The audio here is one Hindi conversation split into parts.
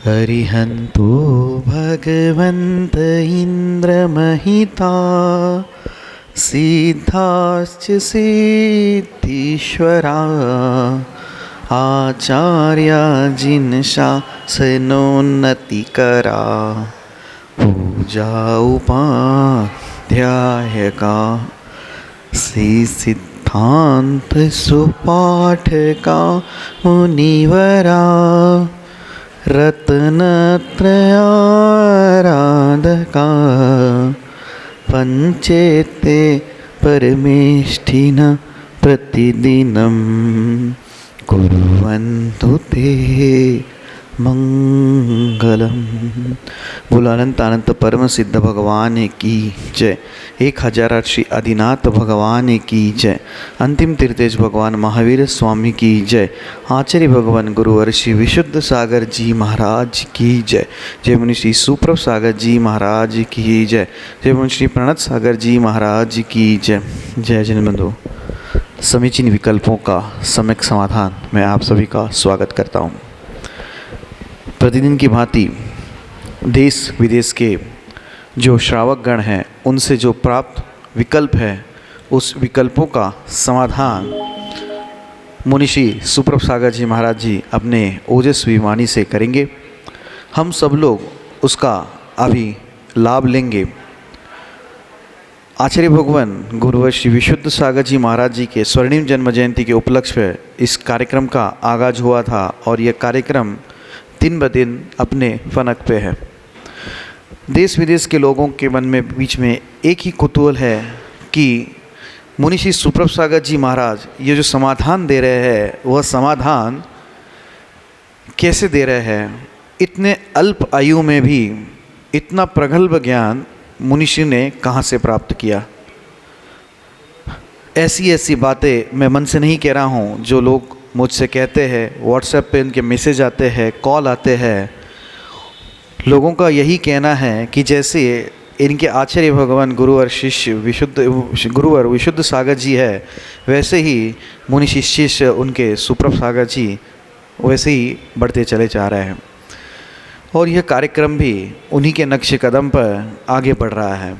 हरिहन्तो भगवन्त इन्द्रमहिता सिद्धाश्च सिद्धीश्वरा आचार्या जिनशासनोन्नतिकरा पूजा उपाध्यायका सिद्धान्त सुपाठका मुनिवरा रत्नत्रयाराधका पंचेते परमेष्ठिन प्रतिदिनं कुर्वन्तु ते मंगलम। बोलो अनंत अनंत परम सिद्ध भगवान की जय। 1008 श्री आदिनाथ भगवान की जय। अंतिम तीर्थेज भगवान महावीर स्वामी की जय। आचार्य भगवान गुरुवर श्री विशुद्ध सागर जी महाराज की जय। जय मुनि श्री सुप्रभ सागर जी महाराज की जय। जय मुनि श्री प्रणत सागर जी महाराज की जय। जय जन बंधु, समीचीन विकल्पों का सम्यक समाधान मैं आप सभी का स्वागत करता हूँ। प्रतिदिन की भांति देश विदेश के जो श्रावक गण हैं उनसे जो प्राप्त विकल्प है उस विकल्पों का समाधान मुनिषी सुप्रभ सागर जी महाराज जी अपने ओजस्वी वाणी से करेंगे। हम सब लोग उसका अभी लाभ लेंगे। आचार्य भगवान गुरुवर श्री विशुद्ध सागर जी महाराज जी के स्वर्णिम जन्म जयंती के उपलक्ष्य में इस कार्यक्रम का आगाज हुआ था और यह कार्यक्रम दिन ब दिन अपने फनक पे है। देश विदेश के लोगों के मन में बीच में एक ही कुतूहल है कि मुनिषी सुप्रभ सागर जी महाराज ये जो समाधान दे रहे हैं वह समाधान कैसे दे रहे हैं। इतने अल्प आयु में भी इतना प्रगल्भ ज्ञान मुनिषी ने कहाँ से प्राप्त किया। ऐसी ऐसी बातें मैं मन से नहीं कह रहा हूँ जो लोग मुझसे कहते हैं, व्हाट्सएप पे इनके मैसेज आते हैं, कॉल आते हैं। लोगों का यही कहना है कि जैसे इनके आचार्य भगवान गुरुवर शिष्य गुरुवर विशुद्ध सागर जी है वैसे ही मुनि शिष्य उनके सुप्रभ सागर जी वैसे ही बढ़ते चले जा रहे हैं और यह कार्यक्रम भी उन्हीं के नक्श कदम पर आगे बढ़ रहा है।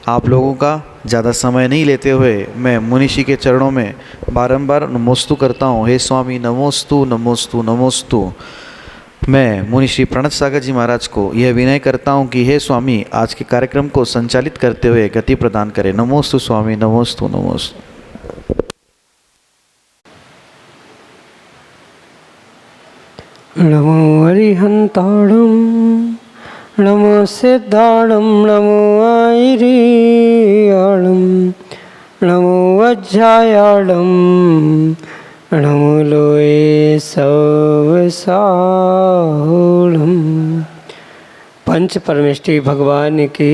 आप लोगों का ज़्यादा समय नहीं लेते हुए मैं मुनिषी के चरणों में बारंबार नमोस्तु करता हूँ। हे स्वामी नमोस्तु नमोस्तु नमोस्तु। मैं मुनिषी प्रणत सागर जी महाराज को यह विनय करता हूँ कि हे स्वामी आज के कार्यक्रम को संचालित करते हुए गति प्रदान करें। नमोस्तु स्वामी नमोस्तु नमोस्तु। नमो हरिहंताणं नमो सिद्धाणं नमो आयर्याणं नमो वज्रायाणं नमो लोये सवसाहुणं। पंच परमेष्ठी भगवान की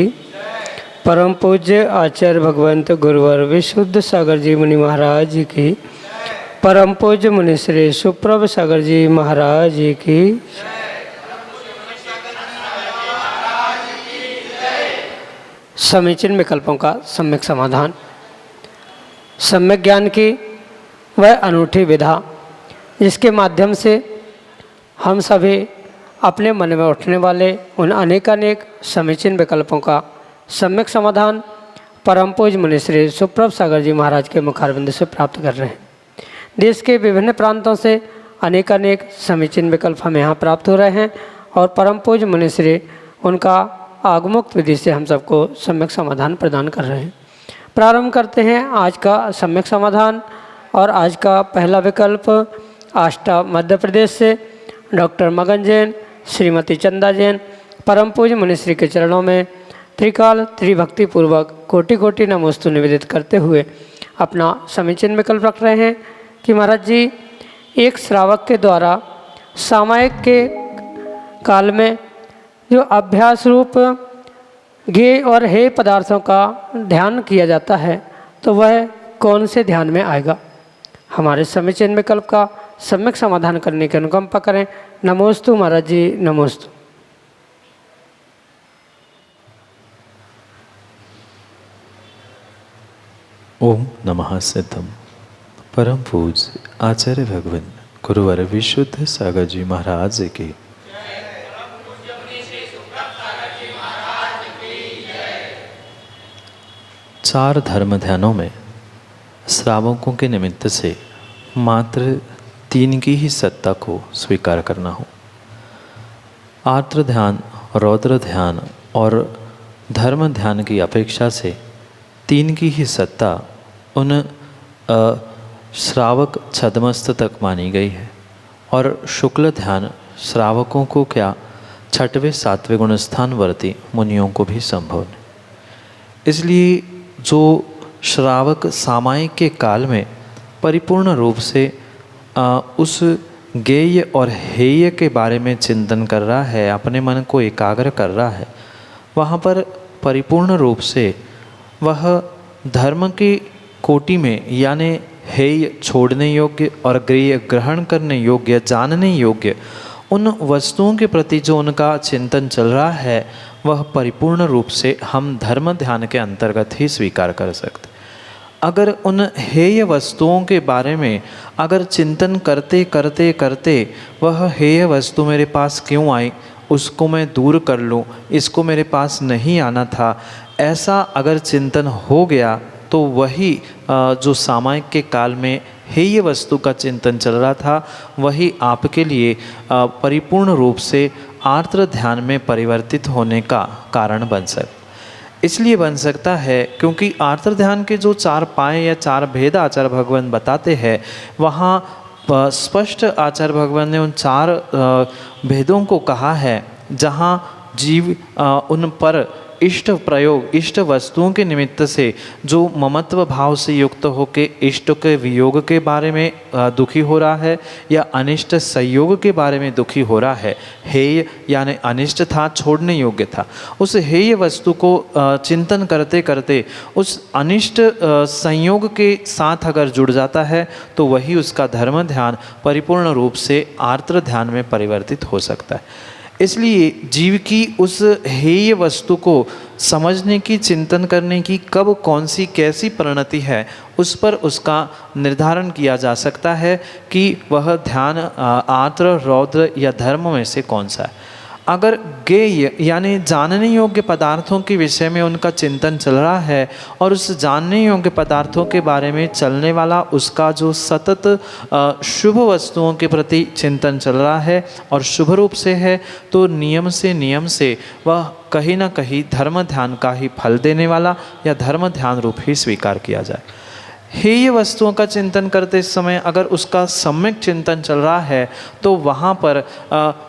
परम पूज्य आचार्य भगवंत गुरुवर विशुद्ध सागर जी मुनि महाराज की परम पूज्य मुनि श्री सुप्रभ सागर जी महाराज की समीचीन विकल्पों का सम्यक समाधान। सम्यक ज्ञान की वह अनूठी विधा जिसके माध्यम से हम सभी अपने मन में उठने वाले उन अनेकानेक समीचीन विकल्पों का सम्यक समाधान परम पूज्य मुनि श्री सुप्रभ सागर जी महाराज के मुखारबिंद से प्राप्त कर रहे हैं। देश के विभिन्न प्रांतों से अनेकानेक समीचीन विकल्प हमें यहाँ प्राप्त हो रहे हैं और परम पूज्य मुनि श्री उनका आगमुक्त विधि से हम सबको सम्यक समाधान प्रदान कर रहे हैं। प्रारंभ करते हैं आज का सम्यक समाधान और आज का पहला विकल्प आष्टा मध्य प्रदेश से डॉक्टर मगन जैन, श्रीमती चंदा जैन परम पूज्य मुनि श्री के चरणों में त्रिकाल त्रिभक्ति पूर्वक कोटि कोटि नमोस्तु निवेदित करते हुए अपना समीचीन विकल्प रख रहे हैं कि महाराज जी एक श्रावक के द्वारा सामायिक के काल में जो अभ्यास रूप गे और हे पदार्थों का ध्यान किया जाता है तो वह कौन से ध्यान में आएगा। हमारे समीचीन विकल्प का सम्यक समाधान करने की अनुकंपा करें। नमोस्तु महाराज जी नमोस्तु। ओम नमः सिद्धम। परम पूज्य आचार्य भगवान गुरुवर विशुद्ध सागर जी महाराज के 4 धर्म ध्यानों में श्रावकों के निमित्त से मात्र 3 की ही सत्ता को स्वीकार करना हो। आर्द्र ध्यान, रौद्र ध्यान और धर्म ध्यान की अपेक्षा से 3 की ही सत्ता उन श्रावक छदमस्त तक मानी गई है और शुक्ल ध्यान श्रावकों को क्या 6वें 7वें गुणस्थानवर्ती मुनियों को भी संभव नहीं। इसलिए जो श्रावक सामायिक के काल में परिपूर्ण रूप से उस ज्ञेय और हेय के बारे में चिंतन कर रहा है, अपने मन को एकाग्र कर रहा है, वहाँ पर परिपूर्ण रूप से वह धर्म की कोटि में यानी हेय छोड़ने योग्य और ज्ञेय ग्रहण करने योग्य, जानने योग्य उन वस्तुओं के प्रति जो उनका चिंतन चल रहा है वह परिपूर्ण रूप से हम धर्म ध्यान के अंतर्गत ही स्वीकार कर सकते। अगर उन हेय वस्तुओं के बारे में अगर चिंतन करते करते करते वह हेय वस्तु मेरे पास क्यों आई, उसको मैं दूर कर लूँ, इसको मेरे पास नहीं आना था, ऐसा अगर चिंतन हो गया तो वही जो सामायिक के काल में हेय वस्तु का चिंतन चल रहा था वही आपके लिए परिपूर्ण रूप से आर्द्र ध्यान में परिवर्तित होने का कारण बन सकता। इसलिए बन सकता है क्योंकि आर्द्र ध्यान के जो 4 पाए या 4 भेद आचार्य भगवान बताते हैं, वहाँ स्पष्ट आचार्य भगवान ने उन 4 भेदों को कहा है जहाँ जीव उन पर इष्ट प्रयोग, इष्ट वस्तुओं के निमित्त से जो ममत्व भाव से युक्त होकर इष्ट के वियोग के बारे में दुखी हो रहा है या अनिष्ट संयोग के बारे में दुखी हो रहा है। हेय यानी अनिष्ट था, छोड़ने योग्य था, उस हेय वस्तु को चिंतन करते करते उस अनिष्ट संयोग के साथ अगर जुड़ जाता है तो वही उसका धर्म ध्यान परिपूर्ण रूप से आर्द्र ध्यान में परिवर्तित हो सकता है। इसलिए जीव की उस हेय वस्तु को समझने की, चिंतन करने की कब कौन सी कैसी परिणति है उस पर उसका निर्धारण किया जा सकता है कि वह ध्यान आर्द्र, रौद्र या धर्म में से कौन सा है। अगर ज्ञेय यानी जानने योग्य पदार्थों के विषय में उनका चिंतन चल रहा है और उस जानने योग्य पदार्थों के बारे में चलने वाला उसका जो सतत शुभ वस्तुओं के प्रति चिंतन चल रहा है और शुभ रूप से है, तो नियम से वह कहीं ना कहीं धर्म ध्यान का ही फल देने वाला या धर्म ध्यान रूप ही स्वीकार किया जाए। हेय वस्तुओं का चिंतन करते समय अगर उसका सम्यक चिंतन चल रहा है तो वहाँ पर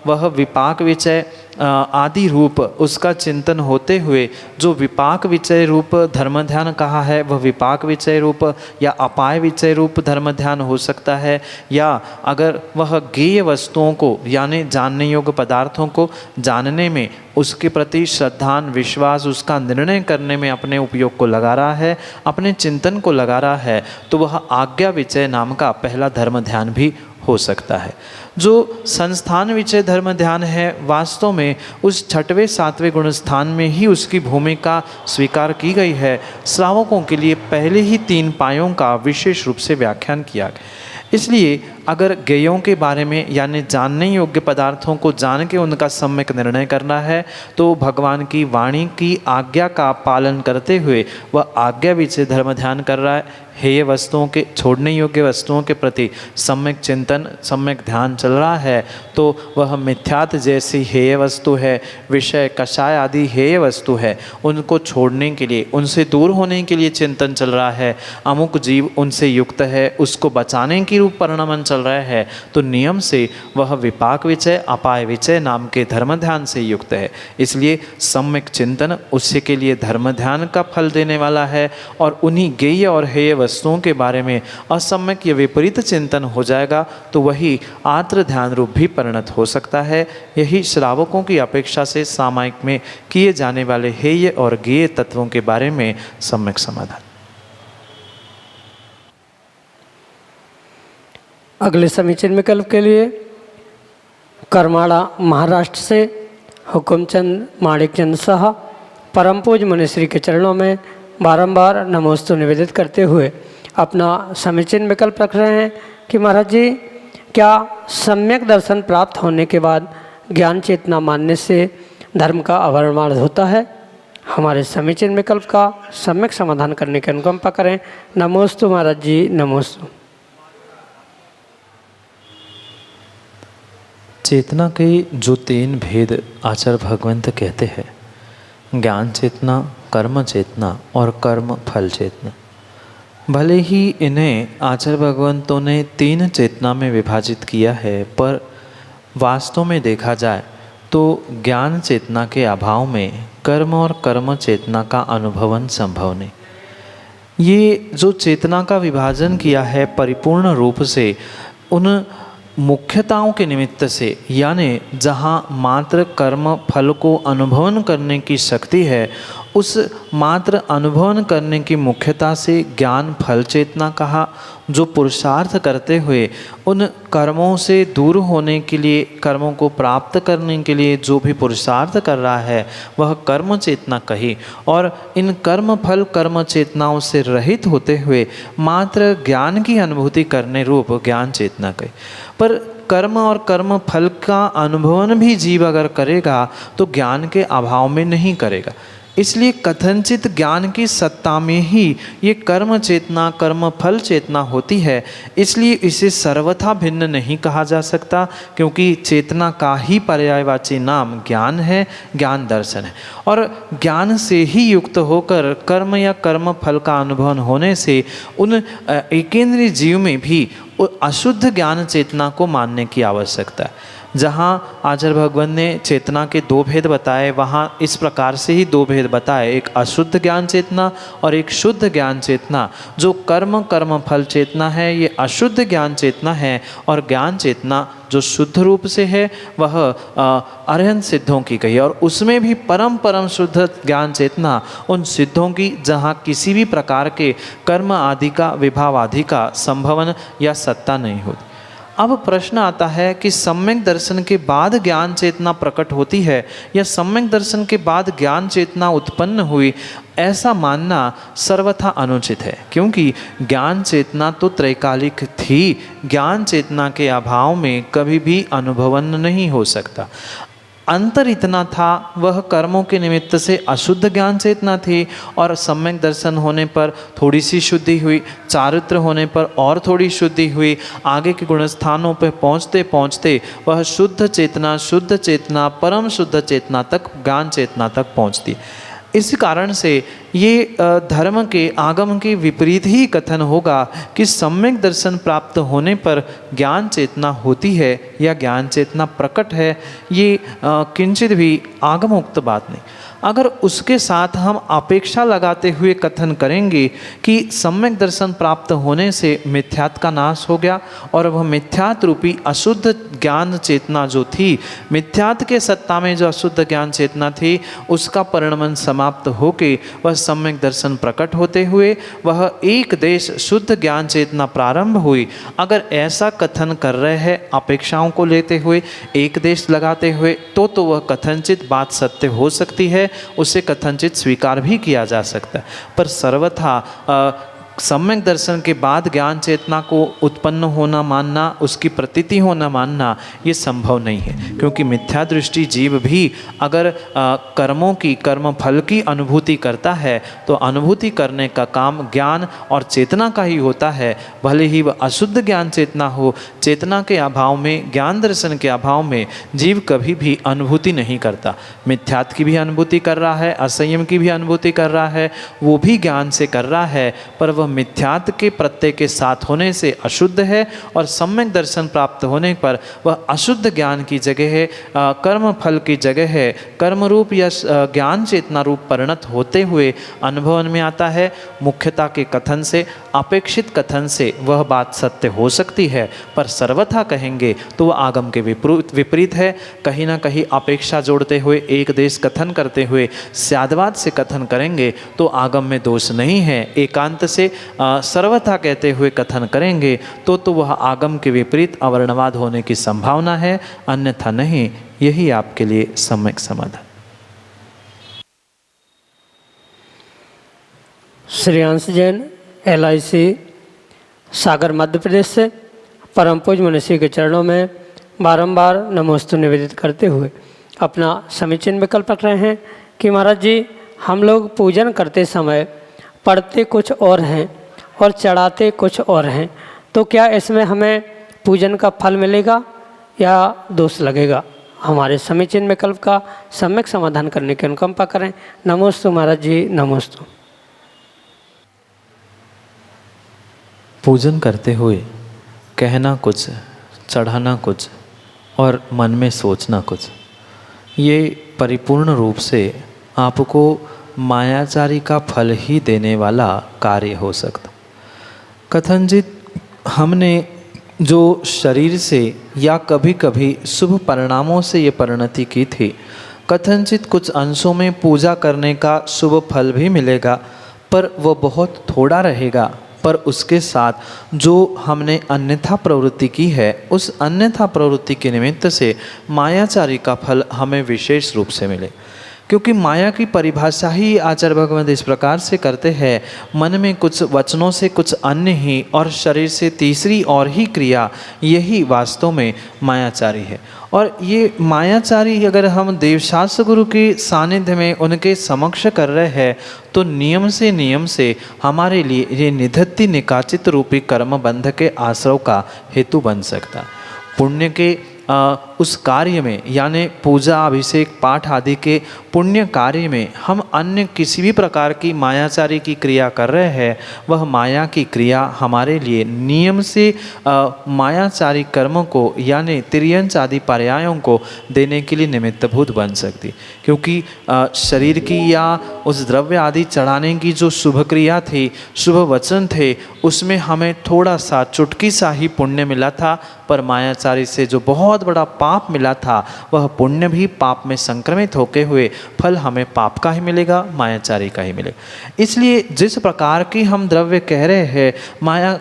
वह विपाक विचय आदि रूप उसका चिंतन होते हुए जो विपाक विचय रूप धर्म ध्यान कहा है वह विपाक विचय रूप या अपाय विचय रूप धर्म ध्यान हो सकता है। या अगर वह ज्ञेय वस्तुओं को यानी जानने योग्य पदार्थों को जानने में उसके प्रति श्रद्धान विश्वास उसका निर्णय करने में अपने उपयोग को लगा रहा है, अपने चिंतन को लगा रहा है, तो वह आज्ञा विचय नाम का पहला धर्म ध्यान भी हो सकता है। जो संस्थान विचय धर्म ध्यान है वास्तव में उस 6वें 7वें गुण स्थान में ही उसकी भूमिका स्वीकार की गई है। श्रावकों के लिए पहले ही 3 पायों का विशेष रूप से व्याख्यान किया गया। इसलिए अगर ज्ञेयों के बारे में यानी जानने योग्य पदार्थों को जान के उनका सम्यक निर्णय करना है तो भगवान की वाणी की आज्ञा का पालन करते हुए वह आज्ञा विचय धर्म ध्यान कर रहा है। हेय वस्तुओं के छोड़ने योग्य वस्तुओं के प्रति सम्यक चिंतन सम्यक ध्यान चल रहा है तो वह मिथ्यात्व जैसी हेय वस्तु है, विषय कषाय आदि हेय वस्तु है, उनको छोड़ने के लिए उनसे दूर होने के लिए चिंतन चल रहा है। अमुक जीव उनसे युक्त है, उसको बचाने की रूप परिणमन चल रहा है, तो नियम से वह विपाक विचय अपाय विचय नाम के धर्म ध्यान से युक्त है। इसलिए सम्यक चिंतन उससे के लिए धर्म ध्यान का फल देने वाला है और उन्हीं ज्ञेय और हेय वस्तुओं के बारे में असम्यक या विपरीत चिंतन हो जाएगा तो वही आर्द्र ध्यान रूप भी परिणत हो सकता है। यही श्रावकों की अपेक्षा से सामायिक में किए जाने वाले हेय और ज्ञेय तत्वों के बारे में सम्यक समाधान। अगले समीचीन विकल्प के लिए करमाड़ा महाराष्ट्र से हुकुमचंद माणिकचंद शाह परम पूज्य मुनिश्री के चरणों में बारंबार नमोस्तु निवेदित करते हुए अपना समीचीन विकल्प रख रहे हैं कि महाराज जी, क्या सम्यक दर्शन प्राप्त होने के बाद ज्ञान चेतना मानने से धर्म का अवमानन होता है? हमारे समीचीन विकल्प का सम्यक समाधान करने की अनुकंपा करें। नमोस्तु महाराज जी, नमोस्तु। चेतना के जो 3 भेद आचार्य भगवंत कहते हैं, ज्ञान चेतना, कर्म चेतना और कर्म फल चेतना, भले ही इन्हें आचार्य भगवंतों ने 3 चेतना में विभाजित किया है, पर वास्तव में देखा जाए तो ज्ञान चेतना के अभाव में कर्म और कर्म चेतना का अनुभवन संभव नहीं। ये जो चेतना का विभाजन किया है परिपूर्ण रूप से उन मुख्यताओं के निमित्त से, यानी जहाँ मात्र कर्म फल को अनुभवन करने की शक्ति है, उस मात्र अनुभवन करने की मुख्यता से ज्ञान फल चेतना कहा। जो पुरुषार्थ करते हुए उन कर्मों से दूर होने के लिए, कर्मों को प्राप्त करने के लिए जो भी पुरुषार्थ कर रहा है वह कर्म चेतना कही। और इन कर्म फल कर्म चेतनाओं से रहित होते हुए मात्र ज्ञान की अनुभूति करने रूप ज्ञान चेतना कही। पर कर्म और कर्म फल का अनुभवन भी जीव अगर करेगा तो ज्ञान के अभाव में नहीं करेगा। इसलिए कथनचित ज्ञान की सत्ता में ही ये कर्म चेतना कर्म फल चेतना होती है। इसलिए इसे सर्वथा भिन्न नहीं कहा जा सकता, क्योंकि चेतना का ही पर्यायवाची नाम ज्ञान है, ज्ञान दर्शन है। और ज्ञान से ही युक्त होकर कर्म या कर्म फल का अनुभव होने से उन एकेंद्रीय जीव में भी अशुद्ध ज्ञान चेतना को मानने की आवश्यकता है। जहाँ आचार्य भगवान ने चेतना के 2 भेद बताए, वहाँ इस प्रकार से ही 2 भेद बताए, एक अशुद्ध ज्ञान चेतना और एक शुद्ध ज्ञान चेतना। जो कर्म कर्म फल चेतना है ये अशुद्ध ज्ञान चेतना है, और ज्ञान चेतना जो शुद्ध रूप से है वह अरहंत सिद्धों की कही। और उसमें भी परम परम शुद्ध ज्ञान चेतना उन सिद्धों की जहाँ किसी भी प्रकार के कर्म आदि का विभाव आदि का संभवन या सत्ता नहीं होती। अब प्रश्न आता है कि सम्यक दर्शन के बाद ज्ञान चेतना प्रकट होती है या सम्यक दर्शन के बाद ज्ञान चेतना उत्पन्न हुई, ऐसा मानना सर्वथा अनुचित है। क्योंकि ज्ञान चेतना तो त्रैकालिक थी, ज्ञान चेतना के अभाव में कभी भी अनुभवन नहीं हो सकता। अंतर इतना था, वह कर्मों के निमित्त से अशुद्ध ज्ञान चेतना थी, और सम्यक दर्शन होने पर थोड़ी सी शुद्धि हुई, चारित्र होने पर और थोड़ी शुद्धि हुई, आगे के गुणस्थानों पर पहुँचते पहुँचते वह शुद्ध चेतना परम शुद्ध चेतना तक, ज्ञान चेतना तक पहुँचती। इस कारण से ये धर्म के आगम के विपरीत ही कथन होगा कि सम्यक दर्शन प्राप्त होने पर ज्ञान चेतना होती है या ज्ञान चेतना प्रकट है। ये किंचित भी आगमोक्त बात नहीं। अगर उसके साथ हम अपेक्षा लगाते हुए कथन करेंगे कि सम्यक दर्शन प्राप्त होने से मिथ्यात्व का नाश हो गया, और वह मिथ्यात्व रूपी अशुद्ध ज्ञान चेतना जो थी, मिथ्यात्व के सत्ता में जो अशुद्ध ज्ञान चेतना थी, उसका परिणमन समाप्त होके वह सम्यक दर्शन प्रकट होते हुए वह एक देश शुद्ध ज्ञान चेतना प्रारंभ हुई। अगर ऐसा कथन कर रहे हैं अपेक्षाओं को लेते हुए, एक देश लगाते हुए, तो वह कथनचित बात सत्य हो सकती है, उसे कथनचित स्वीकार भी किया जा सकता है। पर सर्वथा सम्यक दर्शन के बाद ज्ञान चेतना को उत्पन्न होना मानना, उसकी प्रतीति होना मानना, ये संभव नहीं है। क्योंकि मिथ्या दृष्टि जीव भी अगर कर्मों की कर्म फल की अनुभूति करता है तो अनुभूति करने का काम ज्ञान और चेतना का ही होता है। भले ही वह अशुद्ध ज्ञान चेतना हो, चेतना के अभाव में, ज्ञान दर्शन के अभाव में जीव कभी भी अनुभूति नहीं करता। मिथ्यात्व की भी अनुभूति कर रहा है, असंयम की भी अनुभूति कर रहा है, वो भी ज्ञान से कर रहा है, पर वह मिथ्यात्व के प्रत्यय के साथ होने से अशुद्ध है, और सम्यक दर्शन प्राप्त होने पर वह अशुद्ध ज्ञान की जगह है, कर्म फल की जगह है, कर्म रूप या ज्ञान चेतना रूप परिणत होते हुए अनुभवन में आता है। मुख्यता के कथन से, अपेक्षित कथन से वह बात सत्य हो सकती है, पर सर्वथा कहेंगे तो वह आगम के विपरीत है। कहीं ना कहीं अपेक्षा जोड़ते हुए, एक देश कथन करते हुए स्यादवाद से कथन करेंगे तो आगम में दोष नहीं है। एकांत से सर्वथा कहते हुए कथन करेंगे तो वह आगम के विपरीत अवर्णवाद होने की संभावना है, अन्यथा नहीं। यही आपके लिए सम्यक समाधान। श्रेयांश जैन, LIC सागर मध्य प्रदेश से, परम पूज्य मनुष्य के चरणों में बारंबार नमोस्तु निवेदित करते हुए अपना समीचीन विकल्प रख रहे हैं कि महाराज जी, हम लोग पूजन करते समय पढ़ते कुछ और हैं और चढ़ाते कुछ और हैं, तो क्या इसमें हमें पूजन का फल मिलेगा या दोष लगेगा? हमारे समीचीन विकल्प का सम्यक समाधान करने की अनुकंपा करें। नमोस्तु महाराज जी, नमोस्तु। पूजन करते हुए कहना कुछ, चढ़ाना कुछ और मन में सोचना कुछ, ये परिपूर्ण रूप से आपको मायाचारी का फल ही देने वाला कार्य हो सकता। कथनचित हमने जो शरीर से या कभी कभी शुभ परिणामों से ये परिणति की थी, कथनचित कुछ अंशों में पूजा करने का शुभ फल भी मिलेगा, पर वो बहुत थोड़ा रहेगा। पर उसके साथ जो हमने अन्यथा प्रवृत्ति की है, उस अन्यथा प्रवृत्ति के निमित्त से मायाचारी का फल हमें विशेष रूप से मिले। क्योंकि माया की परिभाषा ही आचार्य भगवंत इस प्रकार से करते हैं, मन में कुछ, वचनों से कुछ अन्य ही और शरीर से तीसरी और ही क्रिया, यही वास्तव में मायाचारी है। और ये मायाचारी अगर हम देवशास्त्र गुरु के सानिध्य में उनके समक्ष कर रहे हैं, तो नियम से हमारे लिए ये निधत्ति निकाचित रूपी कर्म बंध के आश्रव का हेतु बन सकता। पुण्य के उस कार्य में, यानी पूजा, अभिषेक, पाठ आदि के पुण्य कार्य में हम अन्य किसी भी प्रकार की मायाचारी की क्रिया कर रहे हैं, वह माया की क्रिया हमारे लिए नियम से मायाचारी कर्मों को यानी तिर्यंच आदि पर्यायों को देने के लिए निमित्तभूत बन सकती। क्योंकि शरीर की या उस द्रव्य आदि चढ़ाने की जो शुभ क्रिया थी, शुभ वचन थे, उसमें हमें थोड़ा सा चुटकी सा ही पुण्य मिला था, पर मायाचारी से जो बहुत बड़ा पाप मिला था, वह पुण्य भी पाप में संक्रमित होके हुए फल हमें पाप का ही मिलेगा, मायाचारी का ही मिलेगा। इसलिए जिस प्रकार की हम द्रव्य कह रहे हैं,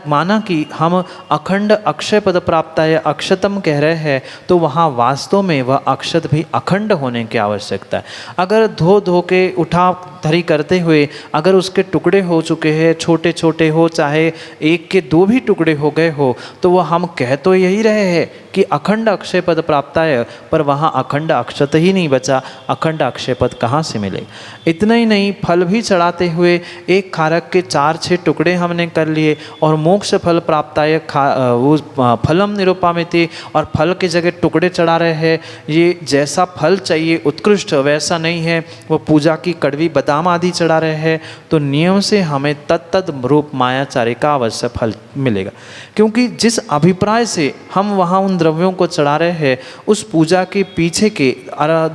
माना कि हम अखंड अक्षय पद प्राप्त है, अक्षतम कह रहे हैं, तो वहाँ वास्तव में वह अक्षत भी अखंड होने की आवश्यकता है। अगर धो के उठा धरी करते हुए अगर उसके टुकड़े हो चुके हैं, छोटे छोटे हो, चाहे एक के दो भी टुकड़े हो गए हो, तो वह हम कह तो यही रहे हैं कि अखंड अक्षय पद प्राप्त है, पर वहाँ अखंड अक्षत ही नहीं बचा, अखंड अक्षय पद कहाँ से मिले? इतना ही नहीं, फल भी चढ़ाते हुए एक खारक के 4-6 टुकड़े हमने कर लिए और मोक्ष फल प्राप्त है, वो फलम निरुपामिति, और फल के जगह टुकड़े चढ़ा रहे हैं। ये जैसा फल चाहिए उत्कृष्ट वैसा नहीं है, वो पूजा की कड़वी बादाम आदि चढ़ा रहे हैं, तो नियम से हमें तत्त रूप मायाचारी का अवश्य फल मिलेगा। क्योंकि जिस अभिप्राय से हम वहाँ उन द्रव्यों को चढ़ा रहे हैं, उस पूजा के पीछे के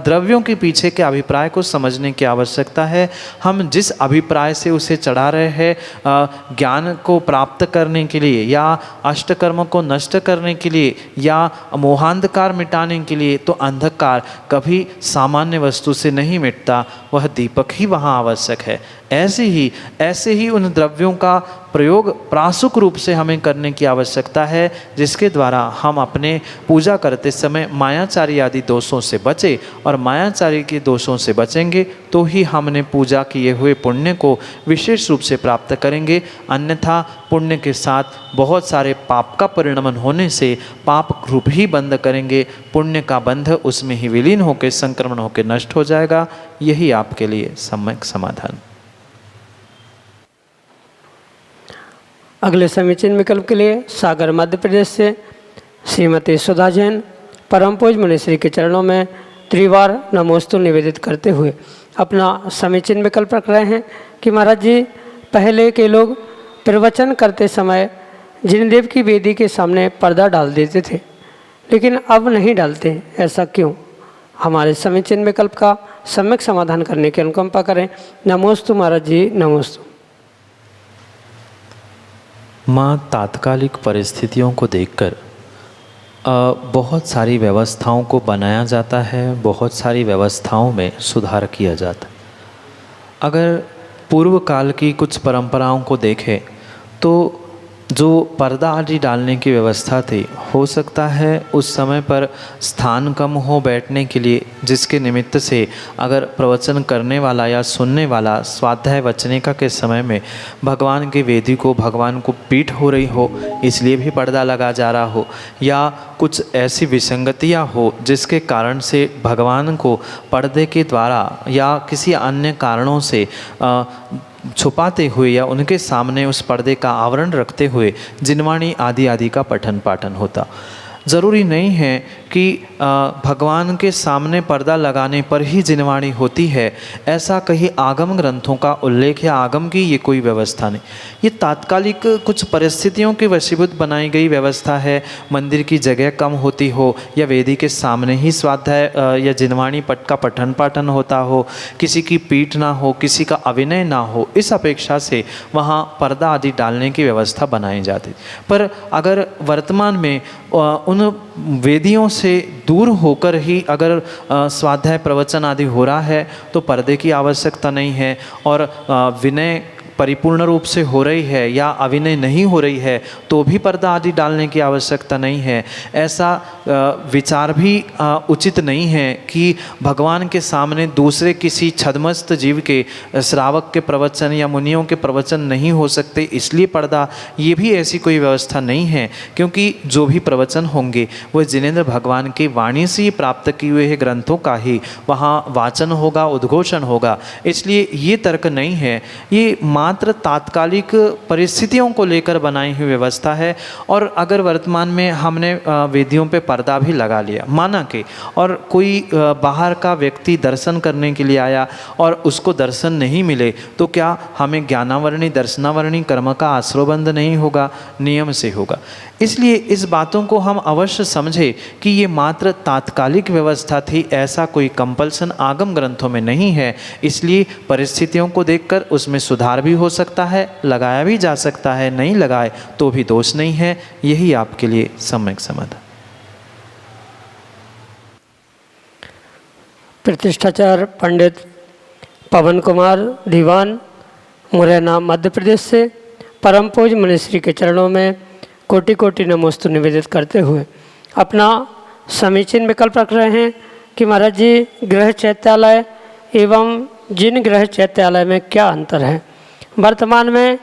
द्रव्यों के पीछे के अभिप्राय को समझने की आवश्यकता है। हम जिस अभिप्राय से उसे चढ़ा रहे हैं, ज्ञान को प्राप्त करने के लिए या अष्टकर्म को नष्ट करने के लिए या मोहांधकार मिटाने के लिए, तो अंधकार कभी सामान्य वस्तु से नहीं मिटता, वह दीपक ही वहाँ आवश्यक है। ऐसे ही उन द्रव्यों का प्रयोग प्रासुक रूप से हमें करने की आवश्यकता है, जिसके द्वारा हम अपने पूजा करते समय मायाचारी आदि दोषों से बचे, और मायाचारी के दोषों से बचेंगे तो ही हमने पूजा किए हुए पुण्य को विशेष रूप से प्राप्त करेंगे। अन्यथा पुण्य के साथ बहुत सारे पाप का परिणमन होने से पाप रूप ही बंध करेंगे, पुण्य का बंध उसमें ही विलीन होकर संक्रमण होकर नष्ट हो जाएगा। यही आपके लिए सम्यक समाधान। अगले समीचीन विकल्प के लिए सागर मध्य प्रदेश से श्रीमती सुधा जैन परम पूज्य मुनिश्री के चरणों में त्रिवार नमोस्तु निवेदित करते हुए अपना समीचीन विकल्प रख रहे हैं कि महाराज जी, पहले के लोग प्रवचन करते समय जिनदेव की वेदी के सामने पर्दा डाल देते थे, लेकिन अब नहीं डालते, ऐसा क्यों? हमारे समीचीन विकल्प का सम्यक समाधान करने की अनुकंपा करें। नमोस्तु महाराज जी, नमोस्तु। माँ तात्कालिक परिस्थितियों को देखकर बहुत सारी व्यवस्थाओं को बनाया जाता है, बहुत सारी व्यवस्थाओं में सुधार किया जाता है। अगर पूर्व काल की कुछ परंपराओं को देखें तो जो पर्दा आदि डालने की व्यवस्था थी, हो सकता है उस समय पर स्थान कम हो बैठने के लिए, जिसके निमित्त से अगर प्रवचन करने वाला या सुनने वाला स्वाध्याय वचनिका के समय में भगवान के वेदी को, भगवान को पीठ हो रही हो, इसलिए भी पर्दा लगा जा रहा हो, या कुछ ऐसी विसंगतियाँ हो जिसके कारण से भगवान को पर्दे के द्वारा या किसी अन्य कारणों से छुपाते हुए या उनके सामने उस पर्दे का आवरण रखते हुए जिनवाणी आदि आदि का पठन पाठन होता। ज़रूरी नहीं है कि भगवान के सामने पर्दा लगाने पर ही जिनवाणी होती है, ऐसा कहीं आगम ग्रंथों का उल्लेख या आगम की ये कोई व्यवस्था नहीं। ये तात्कालिक कुछ परिस्थितियों के वशीभूत बनाई गई व्यवस्था है। मंदिर की जगह कम होती हो या वेदी के सामने ही स्वाध्याय या जिनवाणी पट का पठन पाठन होता हो, किसी की पीठ ना हो, किसी का अभिनय ना हो, इस अपेक्षा से वहाँ पर्दा आदि डालने की व्यवस्था बनाई जाती। पर अगर वर्तमान में उन वेदियों से दूर होकर ही अगर स्वाध्याय प्रवचन आदि हो रहा है तो पर्दे की आवश्यकता नहीं है, और विनय परिपूर्ण रूप से हो रही है या अभिनय नहीं हो रही है तो भी पर्दा आदि डालने की आवश्यकता नहीं है। ऐसा विचार भी उचित नहीं है कि भगवान के सामने दूसरे किसी छद्मस्त जीव के, श्रावक के प्रवचन या मुनियों के प्रवचन नहीं हो सकते इसलिए पर्दा, ये भी ऐसी कोई व्यवस्था नहीं है, क्योंकि जो भी प्रवचन होंगे वह जिनेंद्र भगवान की वाणी से ही प्राप्त किए हुए ग्रंथों का ही वहाँ वाचन होगा, उद्घोषण होगा। इसलिए ये तर्क नहीं है, ये मात्र तात्कालिक परिस्थितियों को लेकर बनाई हुई व्यवस्था है। और अगर वर्तमान में हमने वेदियों पे पर्दा भी लगा लिया, माना कि, और कोई बाहर का व्यक्ति दर्शन करने के लिए आया और उसको दर्शन नहीं मिले, तो क्या हमें ज्ञानावरणी दर्शनावरणी कर्म का आश्रयबंध नहीं होगा? नियम से होगा। इसलिए इस बातों को हम अवश्य समझे कि ये मात्र तात्कालिक व्यवस्था थी, ऐसा कोई कंपल्सन आगम ग्रंथों में नहीं है। इसलिए परिस्थितियों को देखकर उसमें सुधार भी हो सकता है, लगाया भी जा सकता है, नहीं लगाए तो भी दोष नहीं है। यही आपके लिए सम्यक समाधान। प्रतिष्ठाचार्य पंडित पवन कुमार दीवान, मुरैना, मध्य प्रदेश से परम पूज्य मुनिश्री के चरणों में कोटि कोटि नमोस्तु निवेदित करते हुए अपना समीचीन विकल्प रख रहे हैं कि महाराज जी, गृह चैत्यालय एवं जिन गृह चैत्यालय में क्या अंतर है? वर्तमान में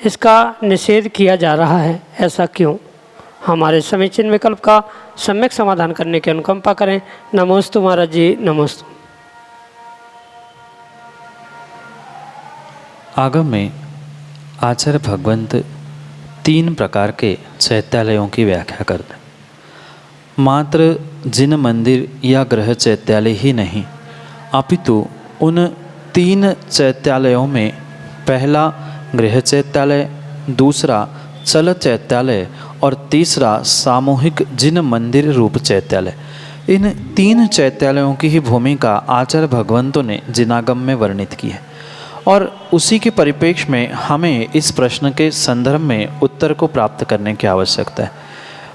इसका निषेध किया जा रहा है, ऐसा क्यों? हमारे समीचीन विकल्प का सम्यक समाधान करने की अनुकंपा करें। नमोस्तु महाराज जी, नमोस्तु। आगम में आचार्य भगवंत 3 प्रकार के चैत्यालयों की व्याख्या करते हैं। मात्र जिन मंदिर या गृह चैत्यालय ही नहीं, अपितु उन 3 चैत्यालयों में पहला गृह चैत्यालय, दूसरा चल चैत्यालय और तीसरा सामूहिक जिन मंदिर रूप चैत्यालय, इन 3 चैत्यालयों की ही भूमिका आचार्य भगवंतों ने जिनागम में वर्णित की है। और उसी के परिप्रेक्ष्य में हमें इस प्रश्न के संदर्भ में उत्तर को प्राप्त करने की आवश्यकता है।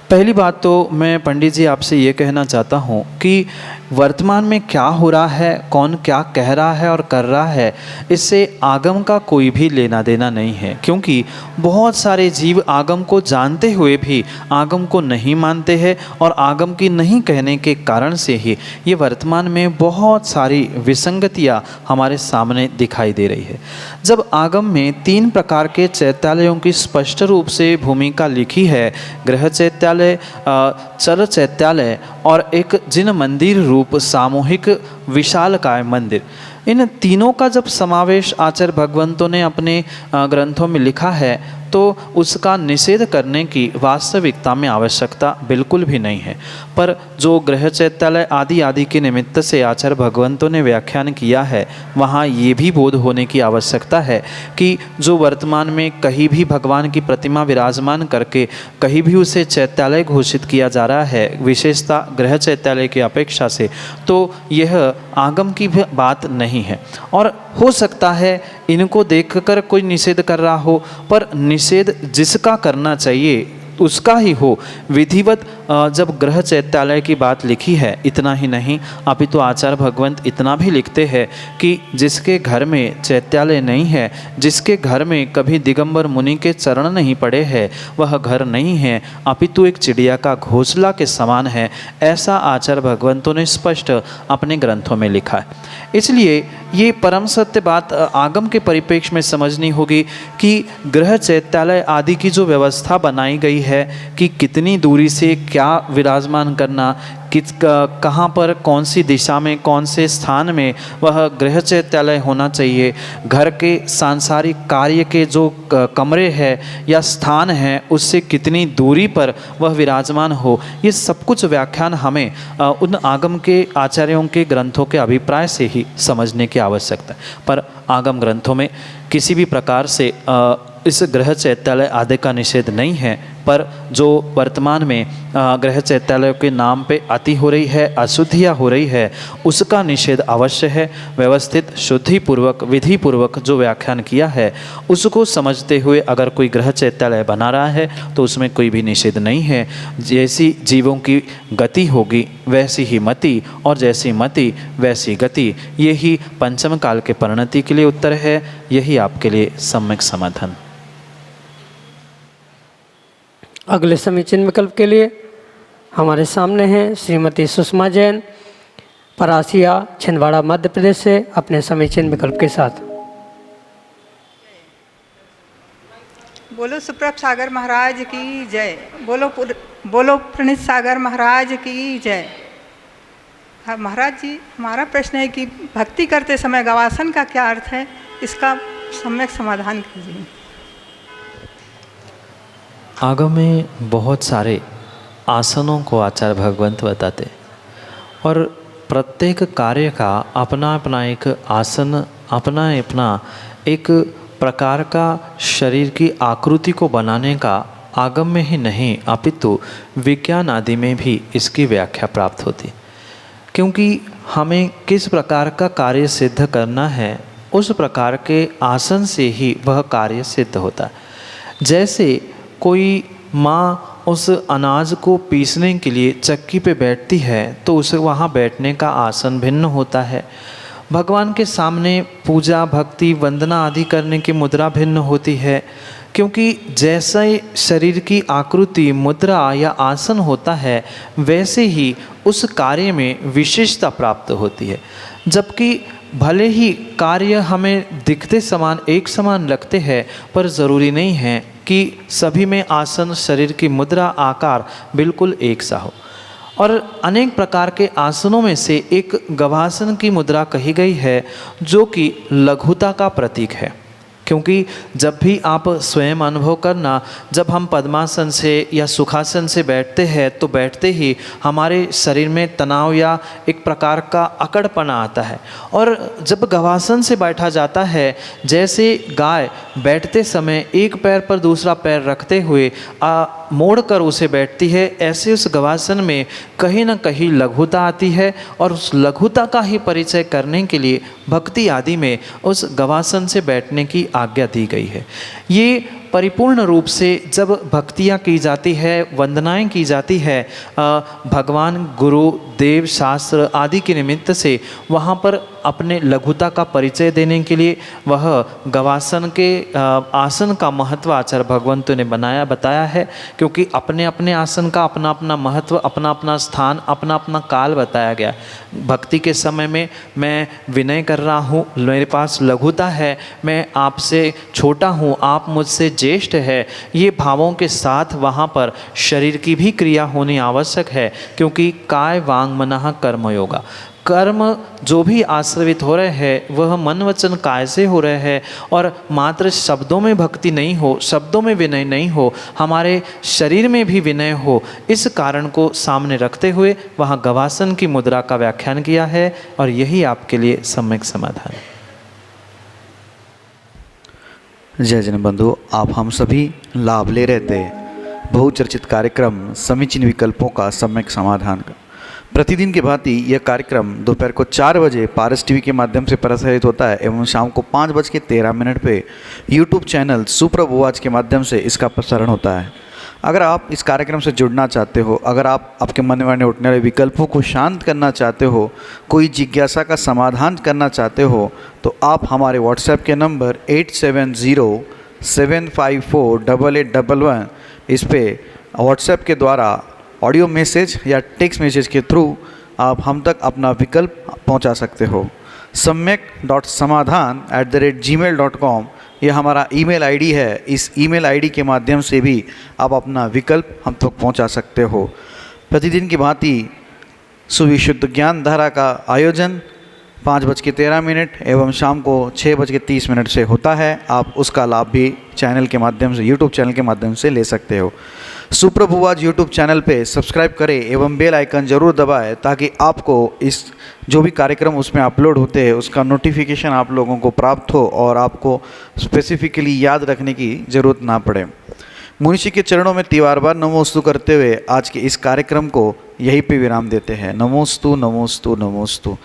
पहली बात तो मैं पंडित जी आपसे ये कहना चाहता हूँ कि वर्तमान में क्या हो रहा है, कौन क्या कह रहा है और कर रहा है, इससे आगम का कोई भी लेना देना नहीं है। क्योंकि बहुत सारे जीव आगम को जानते हुए भी आगम को नहीं मानते हैं, और आगम की नहीं कहने के कारण से ही ये वर्तमान में बहुत सारी विसंगतियाँ हमारे सामने दिखाई दे रही है। जब आगम में 3 प्रकार के चैत्यालयों की स्पष्ट रूप से भूमिका लिखी है, गृह चैत्यालय, चल चैत्यालय और एक जिन मंदिर रूप सामूहिक विशालकाय मंदिर, इन तीनों का जब समावेश आचार्य भगवंतों ने अपने ग्रंथों में लिखा है तो उसका निषेध करने की वास्तविकता में आवश्यकता बिल्कुल भी नहीं है। पर जो गृह चैत्यालय आदि आदि के निमित्त से आचार्य भगवंतों ने व्याख्यान किया है, वहाँ ये भी बोध होने की आवश्यकता है कि जो वर्तमान में कहीं भी भगवान की प्रतिमा विराजमान करके कहीं भी उसे चैत्यालय घोषित किया जा रहा है, विशेषता गृह चैत्यालय की अपेक्षा से, तो यह आगम की भी बात नहीं है। और हो सकता है इनको देखकर कोई निषेध कर रहा हो, पर निषेध जिसका करना चाहिए उसका ही हो, विधिवत जब गृह चैत्यालय की बात लिखी है, इतना ही नहीं अपितु आचार्य भगवंत इतना भी लिखते हैं कि जिसके घर में चैत्यालय नहीं है, जिसके घर में कभी दिगंबर मुनि के चरण नहीं पड़े हैं, वह घर नहीं है अपितु एक चिड़िया का घोंसला के समान है। ऐसा आचार्य भगवंतों ने स्पष्ट अपने ग्रंथों में लिखा है। इसलिए ये परम सत्य बात आगम के परिप्रेक्ष्य में समझनी होगी कि गृह चैत्यालय आदि की जो व्यवस्था बनाई गई है कि कितनी दूरी से क्या विराजमान करना, कहाँ पर कौन सी दिशा में कौन से स्थान में वह गृह चैत्यालय होना चाहिए, घर के सांसारिक कार्य के जो कमरे हैं या स्थान हैं उससे कितनी दूरी पर वह विराजमान हो, ये सब कुछ व्याख्यान हमें उन आगम के आचार्यों के ग्रंथों के अभिप्राय से ही समझने की आवश्यकता है। पर आगम ग्रंथों में किसी भी प्रकार से इस गृह चैत्यालय आदि का निषेध नहीं है, पर जो वर्तमान में गृह चैत्यालय के नाम पे अति हो रही है, अशुद्धियाँ हो रही है, उसका निषेध अवश्य है। व्यवस्थित शुद्धिपूर्वक विधिपूर्वक जो व्याख्यान किया है उसको समझते हुए अगर कोई गृह चैत्यालय बना रहा है तो उसमें कोई भी निषेध नहीं है। जैसी जीवों की गति होगी वैसी ही मति, और जैसी मति वैसी गति, यही पंचम काल के परिणति के लिए उत्तर है। यही आपके लिए सम्यक समाधान। अगले समीचीन विकल्प के लिए हमारे सामने हैं श्रीमती सुषमा जैन, परासिया, छिंदवाड़ा, मध्य प्रदेश से अपने समीचीन विकल्प के साथ। बोलो सुप्रभ सागर महाराज की जय। बोलो प्रणीत सागर महाराज की जय। हाँ महाराज जी, हमारा प्रश्न है कि भक्ति करते समय गवासन का क्या अर्थ है, इसका सम्यक समाधान कीजिए। आगम में बहुत सारे आसनों को आचार्य भगवंत बताते, और प्रत्येक कार्य का अपना अपना एक आसन, अपना अपना एक प्रकार का शरीर की आकृति को बनाने का आगम में ही नहीं अपितु विज्ञान आदि में भी इसकी व्याख्या प्राप्त होती। क्योंकि हमें किस प्रकार का कार्य सिद्ध करना है उस प्रकार के आसन से ही वह कार्य सिद्ध होता है। जैसे कोई माँ उस अनाज को पीसने के लिए चक्की पे बैठती है तो उसे वहाँ बैठने का आसन भिन्न होता है। भगवान के सामने पूजा भक्ति वंदना आदि करने की मुद्रा भिन्न होती है, क्योंकि जैसे शरीर की आकृति मुद्रा या आसन होता है वैसे ही उस कार्य में विशेषता प्राप्त होती है। जबकि भले ही कार्य हमें दिखते समान एक समान लगते हैं, पर ज़रूरी नहीं है कि सभी में आसन शरीर की मुद्रा आकार बिल्कुल एक सा हो। और अनेक प्रकार के आसनों में से एक गवासन की मुद्रा कही गई है जो कि लघुता का प्रतीक है। क्योंकि जब भी आप स्वयं अनुभव करना, जब हम पद्मासन से या सुखासन से बैठते हैं तो बैठते ही हमारे शरीर में तनाव या एक प्रकार का अकड़पना आता है। और जब गवासन से बैठा जाता है, जैसे गाय बैठते समय एक पैर पर दूसरा पैर रखते हुए मोड़ कर उसे बैठती है, ऐसे उस गवासन में कहीं ना कहीं लघुता आती है। और उस लघुता का ही परिचय करने के लिए भक्ति आदि में उस गवासन से बैठने की आज्ञा दी गई है। ये परिपूर्ण रूप से जब भक्तियाँ की जाती है, वंदनाएं की जाती है भगवान गुरु देव शास्त्र आदि के निमित्त से, वहाँ पर अपने लघुता का परिचय देने के लिए वह गवासन के आसन का महत्व आचार्य भगवंतों ने बताया है। क्योंकि अपने अपने आसन का अपना अपना महत्व, अपना अपना स्थान, अपना अपना काल बताया गया। भक्ति के समय में मैं विनय कर रहा हूँ, मेरे पास लघुता है, मैं आपसे छोटा हूँ, आप मुझसे ज्येष्ठ है, ये भावों के साथ वहाँ पर शरीर की भी क्रिया होनी आवश्यक है। क्योंकि काय वांग मनः कर्म योगा, कर्म जो भी आश्रवित हो रहे हैं वह मन वचन काय से हो रहे हैं। और मात्र शब्दों में भक्ति नहीं हो, शब्दों में विनय नहीं हो, हमारे शरीर में भी विनय हो, इस कारण को सामने रखते हुए वहाँ गवासन की मुद्रा का व्याख्यान किया है। और यही आपके लिए सम्यक समाधान है। जय जन बंधु, आप हम सभी लाभ ले रहे थे बहुचर्चित कार्यक्रम समीचीन विकल्पों का सम्यक समाधान का। प्रतिदिन की भांति यह कार्यक्रम दोपहर को 4 बजे पारस टीवी के माध्यम से प्रसारित होता है एवं शाम को 5:13 पे यूट्यूब चैनल सुप्रभ आवाज के माध्यम से इसका प्रसारण होता है। अगर आप इस कार्यक्रम से जुड़ना चाहते हो, अगर आप आपके मन में उठने वाले विकल्पों को शांत करना चाहते हो, कोई जिज्ञासा का समाधान करना चाहते हो, तो आप हमारे व्हाट्सएप के नंबर 8707548811 इस पे व्हाट्सएप के द्वारा ऑडियो मैसेज या टेक्स्ट मैसेज के थ्रू आप हम तक अपना विकल्प पहुंचा सकते हो। samyak.samadhan@gmail.com ये हमारा ईमेल आईडी है। इस ईमेल आईडी के माध्यम से भी आप अपना विकल्प हम तक पहुंचा सकते हो। प्रतिदिन की भांति सुविशुद्ध ज्ञान धारा का आयोजन 5:13 एवं शाम को 6:30 से होता है। आप उसका लाभ भी चैनल के माध्यम से, यूट्यूब चैनल के माध्यम से ले सकते हो। सुप्रभुवाज यूट्यूब चैनल पे सब्सक्राइब करें एवं बेल आइकन ज़रूर दबाएं ताकि आपको इस जो भी कार्यक्रम उसमें अपलोड होते हैं उसका नोटिफिकेशन आप लोगों को प्राप्त हो और आपको स्पेसिफिकली याद रखने की ज़रूरत ना पड़े। मुनिषी के चरणों में तीवार बार नमोस्तु करते हुए आज के इस कार्यक्रम को यहीं पे विराम देते हैं। नमोस्तु नमोस्तु नमोस्तु।